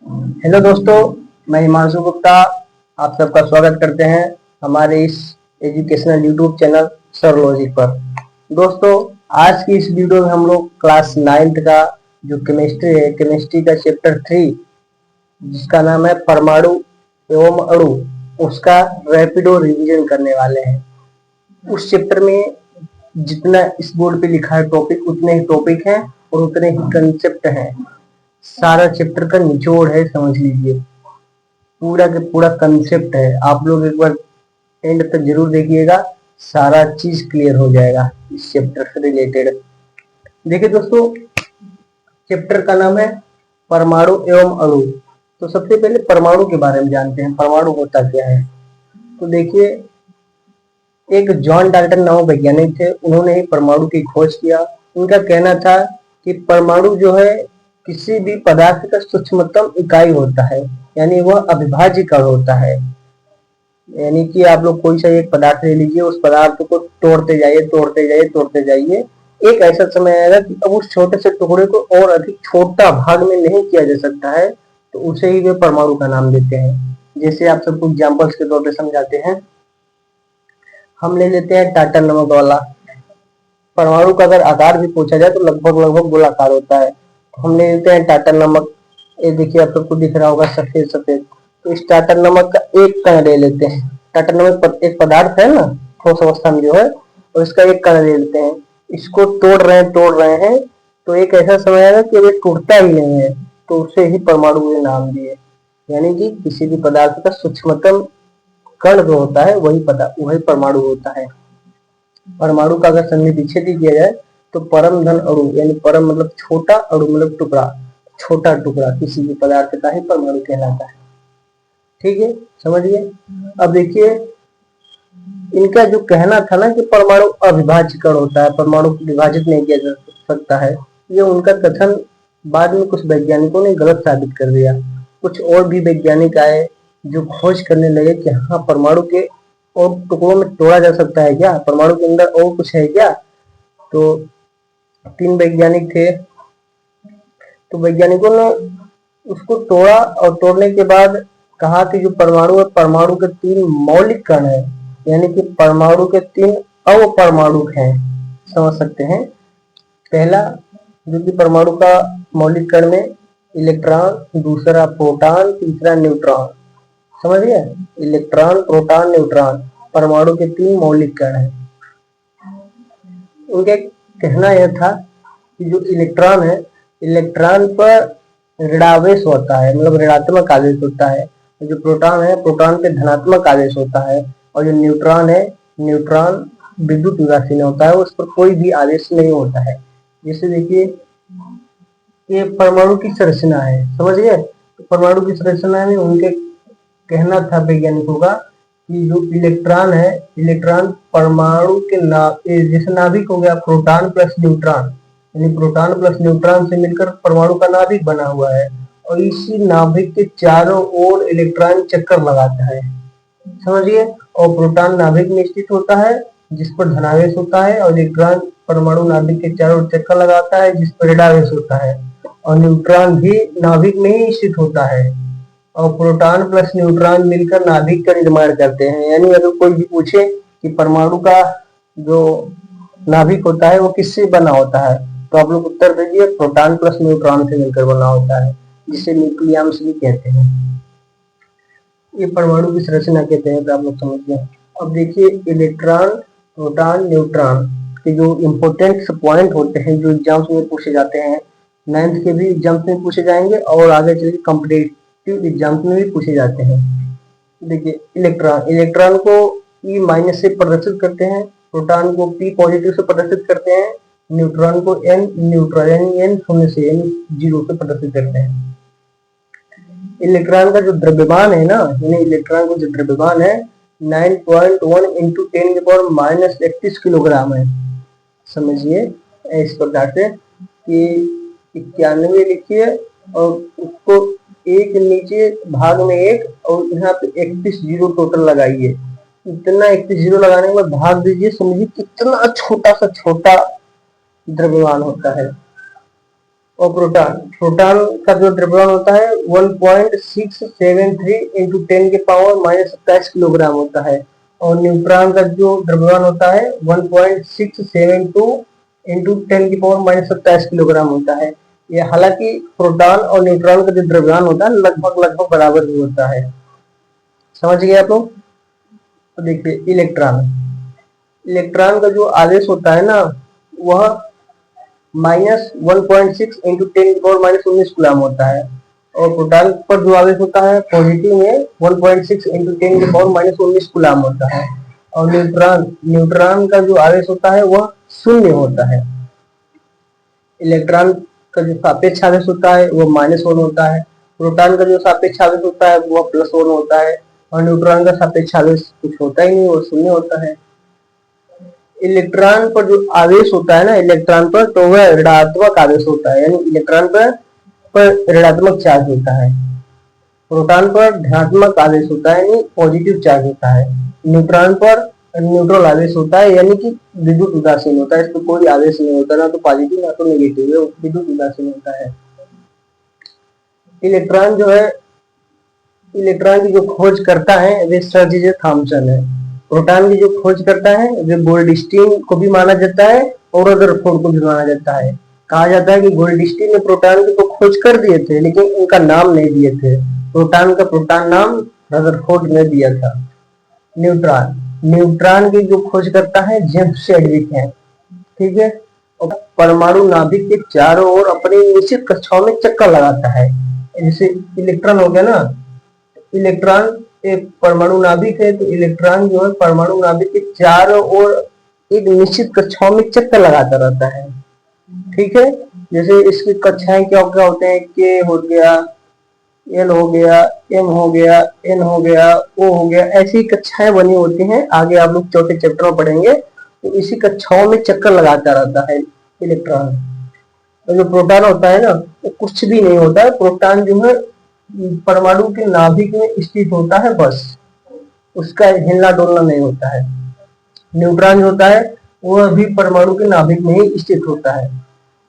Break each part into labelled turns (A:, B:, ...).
A: Hello दोस्तों, मैं हिमांशु गुप्ता आप सबका स्वागत करते हैं हमारे इस educational YouTube channel sir logic पर। दोस्तों, आज की इस वीडियो में हम लोग क्लास 9th का जो केमिस्ट्री है, केमिस्ट्री का चैप्टर 3 जिसका नाम है परमाणु एवं अणु, उसका रैपिडो रिवीजन करने वाले हैं। उस चैप्टर में जितना इस बोर्ड पे लिखा है टॉपिक, उतने ही टॉपिक हैं और उतने ही कंसेप्ट हैं। सारा चैप्टर का निचोड़ है, समझ लीजिए। पूरा का पूरा कंसेप्ट है। आप लोग एक बार एंड तक जरूर देखिएगा, सारा चीज क्लियर हो जाएगा इस चैप्टर से रिलेटेड। देखिए दोस्तों, चैप्टर का नाम है परमाणु एवं अणु। तो सबसे पहले परमाणु के बारे में जानते हैं, परमाणु होता क्या है। तो देखिए, एक जॉन डाल्टन नामक वैज्ञानिक थे, उन्होंने ही परमाणु की खोज किया। उनका कहना था कि परमाणु जो है किसी भी पदार्थ का सूक्ष्मतम इकाई होता है, यानी वह अविभाज्य कण होता है। यानी कि आप लोग कोई सा एक पदार्थ ले लीजिए, उस पदार्थ को तोड़ते जाइए तोड़ते जाइए तोड़ते जाइए, एक ऐसा समय आएगा कि अब उस छोटे से टुकड़े को और अधिक छोटा भाग में नहीं किया जा सकता है, तो उसे ही वे परमाणु का नाम देते हैं। जैसे आप सबको एग्जाम्पल्स के तौर पर समझाते हैं। हम ले लेते हैं टाटा नमक वाला। परमाणु का अगर आकार भी पूछा जाए तो लगभग लगभग गोलाकार होता है। हम ले लेते हैं टाटा नमक। ये देखिए, आप सबको दिख रहा होगा सफेद सफेद। तो इस टाटा नमक का एक कण ले लेते हैं। टाटा नमक एक पदार्थ है ना, ठोस अवस्था में जो है, और इसका एक कण ले लेते हैं। इसको तोड़ रहे हैं तो एक ऐसा समय आएगा कि ये टूटता ही नहीं है, तो उसे ही परमाणु के नाम दिए। यानी कि किसी भी पदार्थ का सूक्ष्मतम कण जो होता है वही परमाणु होता है। परमाणु का अगर संधि विच्छेद किया जाए तो परम धन अणु, यानी परम मतलब छोटा, अणु मतलब टुकड़ा, छोटा टुकड़ा किसी भी पदार्थ का ही परमाणु कहलाता है। ठीक है, समझिए। अब देखिए, इनका जो कहना था ना कि परमाणु अविभाज्य कण होता है, परमाणु को विभाजित नहीं किया जा सकता है, ये उनका कथन बाद में कुछ वैज्ञानिकों ने गलत साबित कर दिया। कुछ और भी वैज्ञानिक आए जो खोज करने लगे कि हाँ, परमाणु के और टुकड़ों में तोड़ा जा सकता है क्या, परमाणु के अंदर और कुछ है क्या। तो 3 वैज्ञानिक थे। तो वैज्ञानिकों ने उसको तोड़ा और तोड़ने के बाद कहा कि जो परमाणु है, परमाणु के 3 मौलिक कण है, यानी कि परमाणु के 3 अवपरमाणु हैं, समझ सकते हैं। पहला जो कि परमाणु का मौलिक कण में इलेक्ट्रॉन, दूसरा प्रोटॉन, तीसरा न्यूट्रॉन। समझिए, इलेक्ट्रॉन, प्रोटॉन, न्यूट्रॉन परमाणु के 3 मौलिक कण हैं। उनका कहना यह था कि जो इलेक्ट्रॉन है, इलेक्ट्रॉन पर ऋणावेश होता है, मतलब ऋणात्मक आवेश होता है। जो प्रोटॉन है, प्रोटॉन पे धनात्मक आवेश होता है। और जो न्यूट्रॉन है, न्यूट्रॉन विद्युत उदासीन होता है, उस पर कोई भी आवेश नहीं होता है। जैसे देखिए, ये परमाणु की संरचना है, समझिए। तो परमाणु की संरचना में उनके कहना था वैज्ञानिकों का कि जो इलेक्ट्रॉन है, इलेक्ट्रॉन परमाणु के जैसे नाभिक हो गया, प्रोटॉन प्लस न्यूट्रॉन, यानी प्रोटॉन प्लस न्यूट्रॉन से मिलकर परमाणु का नाभिक बना हुआ है। और इसी नाभिक के चारों ओर इलेक्ट्रॉन चक्कर लगाता है, समझिए। और प्रोटॉन नाभिक में स्थित होता है जिस पर धनावेश होता है, और इलेक्ट्रॉन परमाणु नाभिक के चारों ओर चक्कर लगाता है जिस पर ऋणावेश होता है। और न्यूट्रॉन भी नाभिक में ही स्थित होता है। और प्रोटॉन प्लस न्यूट्रॉन मिलकर नाभिक का निर्माण करते हैं। यानी अगर कोई भी पूछे कि परमाणु का जो नाभिक होता है वो किससे बना होता है, तो आप लोग उत्तर दीजिए प्रोटॉन प्लस न्यूट्रॉन से मिलकर बना होता है, जिसे न्यूक्लियस भी कहते हैं। ये परमाणु की संरचना कहते हैं, तो आप लोग समझ गए। अब देखिए, इलेक्ट्रॉन, प्रोटॉन, न्यूट्रॉन के जो इम्पोर्टेंट पॉइंट होते हैं, जो एग्जाम्स में पूछे जाते हैं, 9th के भी एग्जाम्स में पूछे जाएंगे और आगे चलकर कॉम्पिटिटिव एग्जाम्स में भी पूछे जाते हैं। देखिए, इलेक्ट्रॉन को E माइनस से प्रदर्शित करते हैं, प्रोटॉन को P पॉजिटिव से प्रदर्शित करते हैं, न्यूट्रॉन को N न्यूट्रल यानी N शून्य से, यानी 0 से प्रदर्शित करते हैं। इलेक्ट्रॉन का जो द्रव्यमान है ना, यानी इलेक्ट्रॉन का जो द्रव्यमान है 9.1 इंटू 10⁻31 किलोग्राम है। समझिए इस प्रकार से कि 91 लिखिए और उसको एक नीचे भाग में 1 और यहाँ पे 31 जीरो टोटल लगाइए। इतना 31 जीरो लगाने के बाद भाग दीजिए, समझिए कितना छोटा सा छोटा द्रव्यमान होता है। और प्रोटॉन प्रोटॉन का जो द्रव्यमान होता है 1.673 इंटू 10 के पावर -27 किलोग्राम होता है। और न्यूट्रॉन का जो द्रव्यमान होता है 1.672 इंटू 10 की पावर -27 किलोग्राम होता है। ये हालांकि प्रोटॉन और न्यूट्रॉन का जो द्रव्यमान होता है लगभग लगभग बराबर ही होता है। समझ गए आप लोग। तो देखिए इलेक्ट्रॉन इलेक्ट्रॉन का जो आवेश होता है ना वह -1.6 इंटू 10 की पावर -19 कूलम होता है। और प्रोटॉन पर जो आवेश होता है पॉजिटिव में 1.6 इंटू 10 की पावर -19 कूलम होता है। और न्यूट्रॉन न्यूट्रॉन का जो आवेश होता है वह शून्य होता है। इलेक्ट्रॉन का जो सापेक्ष आवेश होता है वो -1 होता है। प्रोटॉन का जो सापेक्ष आवेश होता है वो +1 होता है। और न्यूट्रॉन का सापेक्ष आवेश कुछ होता ही नहीं, वो शून्य होता है। इलेक्ट्रॉन पर जो आवेश होता है ना इलेक्ट्रॉन पर, तो वह ऋणात्मक आवेश होता है, यानी इलेक्ट्रॉन पर ऋणात्मक चार्ज होता है। प्रोटॉन पर धनात्मक आवेश होता है, यानी पॉजिटिव चार्ज होता है। न्यूट्रॉन पर न्यूट्रल आवेश होता है, यानी कि विद्युत उदासीन होता है, इसमें कोई आवेश नहीं होता, ना तो पॉजिटिव ना तो नेगेटिव, है विद्युत उदासीन होता है। इलेक्ट्रॉन जो है इलेक्ट्रॉन की जो खोज करता है वे सर जे थॉमसन है। प्रोटॉन की जो खोज करता है वे गोल्डस्टीन को भी माना जाता है और रदरफोर्ड को भी माना जाता है। कहा जाता है कि गोल्डस्टीन ने प्रोटॉन की तो खोज कर दिए थे लेकिन उनका नाम नहीं दिए थे। प्रोटॉन का प्रोटॉन नाम रदरफोर्ड ने दिया था। न्यूट्रॉन न्यूट्रॉन की जो खोज करता है जेम्स चैडविक है। ठीक है। और परमाणु नाभिक के चारों ओर अपनी निश्चित कक्षाओं में चक्कर लगाता है। जैसे इलेक्ट्रॉन हो गया ना, इलेक्ट्रॉन एक परमाणु नाभिक है, तो इलेक्ट्रॉन जो है परमाणु नाभिक के चारों ओर एक निश्चित कक्षाओं में चक्कर लगाता रहता है। ठीक है। जैसे इसकी कक्षाएं क्या क्या होते हैं, के हो गया, एल हो गया, एम हो गया, एन हो गया, ओ हो गया, ऐसी कक्षाएं बनी होती हैं। आगे आप लोग चौथे चैप्टर में पढ़ेंगे। तो इसी कक्षाओं में चक्कर लगाता रहता है इलेक्ट्रॉन। और जो प्रोटॉन होता है ना वो कुछ भी नहीं होता है। प्रोटॉन जो है परमाणु के नाभिक में स्थित होता है, बस उसका हिलना डोलना नहीं होता है। न्यूट्रॉन जो होता है वह भी परमाणु के नाभिक में ही स्थित होता है।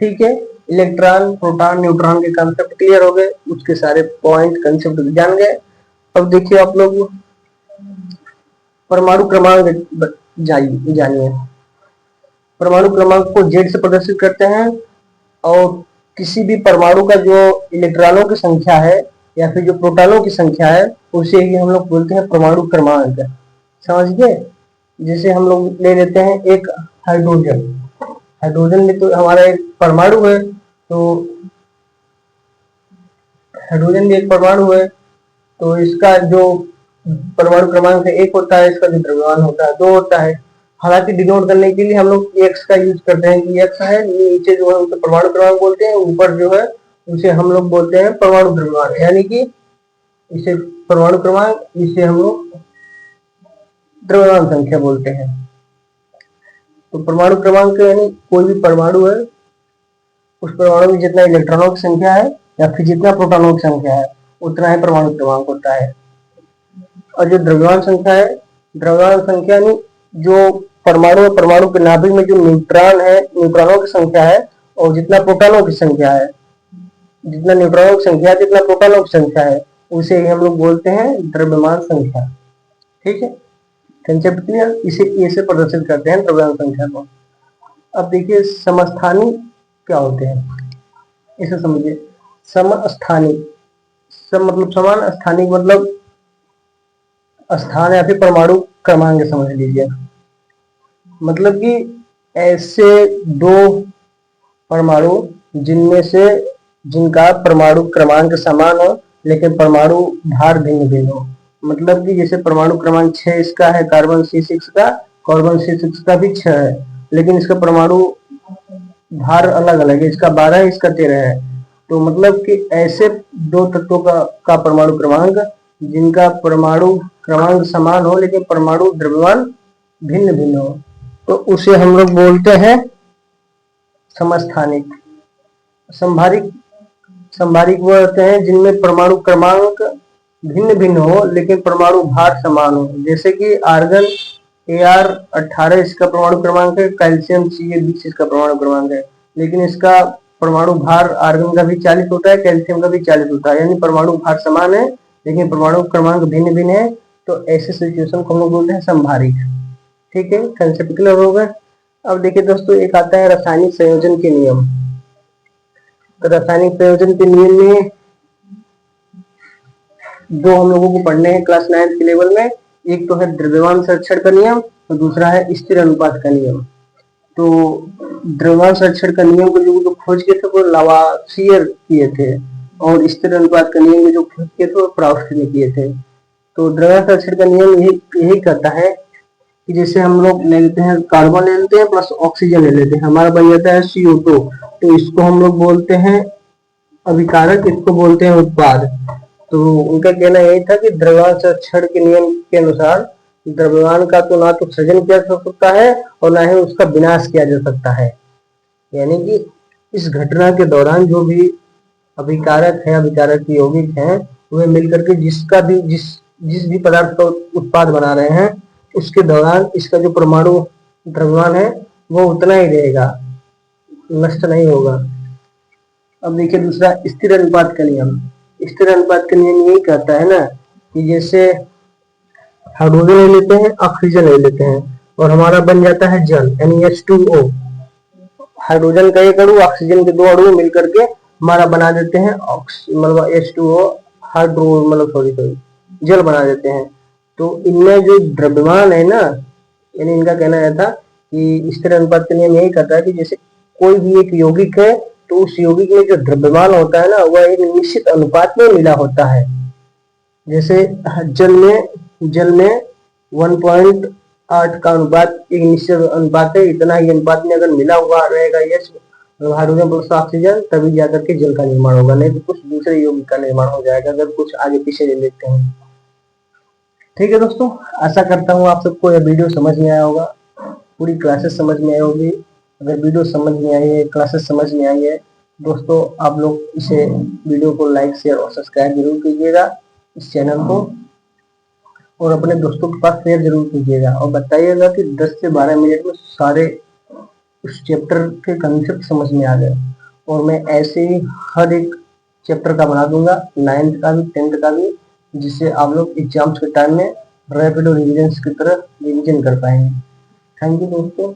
A: ठीक है। इलेक्ट्रॉन प्रोटॉन न्यूट्रॉन के कंसेप्ट क्लियर हो गए, उसके सारे पॉइंट कंसेप्ट जान गए। अब देखिए आप लोग परमाणु क्रमांक जानिए। परमाणु क्रमांक को Z से प्रदर्शित करते हैं और किसी भी परमाणु का जो इलेक्ट्रॉनों की संख्या है या फिर जो प्रोटॉनों की संख्या है उसे ही हम लोग बोलते हैं परमाणु क्रमांक। समझ गए। जैसे हम लोग ले लेते हैं एक हाइड्रोजन। हाइड्रोजन में तो हमारा एक परमाणु है, तो हाइड्रोजन भी एक परमाणु है, तो इसका जो परमाणु क्रमांक है 1 होता है, इसका जो द्रव्यमान होता है 2 होता है। हालांकि डिनोट करने के लिए हम लोग x का यूज करते हैं कि x है, नीचे जो है उसे परमाणु क्रमांक बोलते हैं, ऊपर जो है उसे हम लोग बोलते हैं परमाणु द्रव्यमान, यानी कि इसे परमाणु क्रमांक, इसे हम लोग द्रव्यमान संख्या बोलते हैं। तो परमाणु क्रमांक यानी कोई भी परमाणु है उस परमाणु में जितना इलेक्ट्रॉनों की संख्या है या फिर जितना प्रोटॉनों की संख्या है उतना ही परमाणु क्रमांक होता है। और जो द्रव्यमान संख्या है, द्रव्यमान संख्या यानी जो परमाणु के नाभिक में जो न्यूट्रॉन है, न्यूट्रॉनों की संख्या है और जितना प्रोटॉनों की संख्या है, जितना न्यूट्रॉनों की संख्या है जितना प्रोटॉनों की संख्या है, उसे ही हम लोग बोलते हैं द्रव्यमान संख्या। ठीक है। Concept clear. इसे ए से प्रदर्शित करते हैं द्रव्यमान संख्या को। अब देखिए समस्थानी क्या होते हैं, इसे समझिए। समस्थानी मतलब समान, स्थानिक मतलब स्थान या फिर परमाणु क्रमांक समझ लीजिए। मतलब कि ऐसे दो परमाणु जिनमें से जिनका परमाणु क्रमांक समान हो लेकिन परमाणु भार भिन्न भिन्न हो। मतलब कि जैसे परमाणु क्रमांक 6 इसका है, कार्बन C6 का, कार्बन C6 का भी 6 है, लेकिन इसका परमाणु भार अलग अलग है, इसका 12 है, इसका 13 है। तो मतलब कि ऐसे दो तत्वों का परमाणु क्रमांक जिनका परमाणु क्रमांक समान हो लेकिन परमाणु द्रव्यमान भिन्न भिन्न हो, तो उसे हम लोग बोलते हैं समस्थानिक। संभारिक वो होते हैं जिनमें परमाणु क्रमांक भिन्न भिन्न हो लेकिन परमाणु भार समान हो। जैसे कि आर्गन Ar18 इसका परमाणु क्रमांक है, कैल्शियम Ca20 इसका परमाणु क्रमांक है, लेकिन इसका परमाणु भार आर्गन का भी 40 होता है, कैल्शियम का भी 40 होता है, यानी परमाणु भार समान है लेकिन परमाणु क्रमांक भिन्न भिन्न है। तो ऐसे सिचुएशन को हम लोग बोलते हैं समभारिक। ठीक है, कंसेप्ट क्लियर हो गया। अब देखिए दोस्तों, एक आता है रासायनिक संयोजन के नियम। तो रासायनिक संयोजन के नियम में दो हम लोगों को पढ़ने हैं क्लास 9 के लेवल में। एक तो है द्रव्यमान संरक्षण का नियम और दूसरा है स्थिर अनुपात का नियम। तो द्रव्यमान संरक्षण का नियम को जो खोज किए थे वो लावासियर किए थे, और स्थिर अनुपात का नियम को जो खोज किए थे वो प्राउस्ट ने किए थे। तो द्रव्यमान संरक्षण का नियम यही कहता है कि जैसे हम लोग ले लेते हैं, कार्बन ले लेते हैं प्लस ऑक्सीजन ले लेते हैं, हमारा बन जाता है CO2। तो इसको हम लोग बोलते हैं अभिकारक, इसको बोलते हैं उत्पाद। तो उनका कहना यही था कि द्रव्यमान संरक्षण के नियम के अनुसार द्रव्यमान का तो ना तो सृजन किया जा सकता है और ना ही उसका विनाश किया जा सकता है। यानी कि इस घटना के दौरान जो भी अभिकारक है, अभिकारक यौगिक हैं, वे मिलकर के जिस भी पदार्थ का उत्पाद बना रहे हैं उसके दौरान इसका जो परमाणु द्रव्यमान है वो उतना ही रहेगा, नष्ट नहीं होगा। अब देखिए दूसरा स्थिर अनुपात का नियम। स्थिर अनुपात का नियम यही कहता है ना कि जैसे हाइड्रोजन ले लेते हैं, ऑक्सीजन ले लेते हैं और हमारा बन जाता है जल, यानी H2O। हाइड्रोजन का एक अणु ऑक्सीजन के दो अणु मिलकर के हमारा बना देते हैं मतलब H2O, हाइड्रो मतलब सॉरी जल बना देते हैं। तो इनमें जो द्रव्यमान है ना, यानी इनका कहना यह था कि स्थिर अनुपात का नियम यही कहता है कि जैसे कोई भी एक यौगिक है तो उस यौगिक में जो द्रव्यमान होता है ना वह एक निश्चित अनुपात में मिला होता है। जैसे जल में 1.8 का अनुपात एक निश्चित अनुपात है, इतना ही अनुपात में अगर मिला हुआ रहेगा हाइड्रोजन प्लस ऑक्सीजन तभी जाकर के जल का निर्माण होगा, नहीं तो कुछ दूसरे यौगिक का निर्माण हो जाएगा अगर कुछ आगे पीछे ले लेते हैं। ठीक है दोस्तों, आशा करता हूँ आप सबको यह वीडियो समझ में आया होगा, पूरी क्लासेस समझ में आई होगी। अगर वीडियो समझ में आई है, क्लासेस समझ में आई है दोस्तों, आप लोग इसे वीडियो को लाइक शेयर और सब्सक्राइब जरूर कीजिएगा इस चैनल को, और अपने दोस्तों के पास शेयर जरूर कीजिएगा और बताइएगा कि 10 से 12 मिनट में सारे उस चैप्टर के कंसेप्ट समझ में आ गए। और मैं ऐसे ही हर एक चैप्टर का बना दूंगा, 9th का भी 10th का भी, जिससे आप लोग एग्जाम्स के टाइम में रैपिड और रिविजन की तरह रिविजन कर पाएंगे। थैंक यू दोस्तों।